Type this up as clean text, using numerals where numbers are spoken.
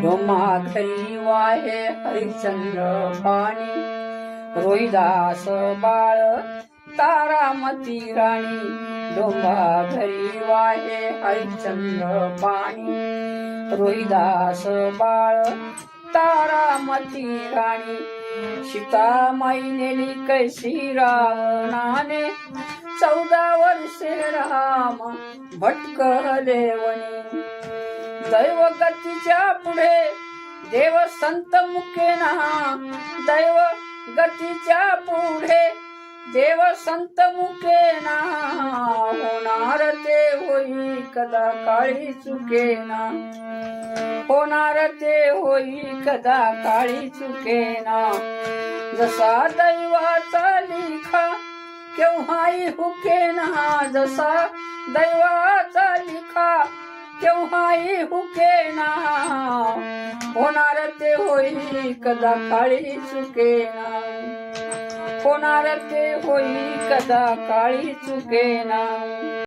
डोमा घरी वाहे हरिश्चंद्र पाणी, रोहिदास बाळ तारामती राणी। डोंबा घरी वाहे हरिश्चंद्र पाणी, रोहिदास बाळ तारामती राणी। सीतामाई नेली कैसी रावणाने, 14 वर्षे राम भटकले वनी। दैव गतीच्या पुढे देव संत मुकेना, दैव गतीच्या पुढे देव संत मुकेना। होणार ते होई कदा काळी चुकेना, होणार ते होई कदा काळी चुकेना। जसा दैवाचा लिखा केव्हाही हुकेना, जसा दैवाचा लिखा केव्हाही हुकेना। होणार ते होई कदा काळी चुकेना, होणार ते होई कदा काळी चुकेना।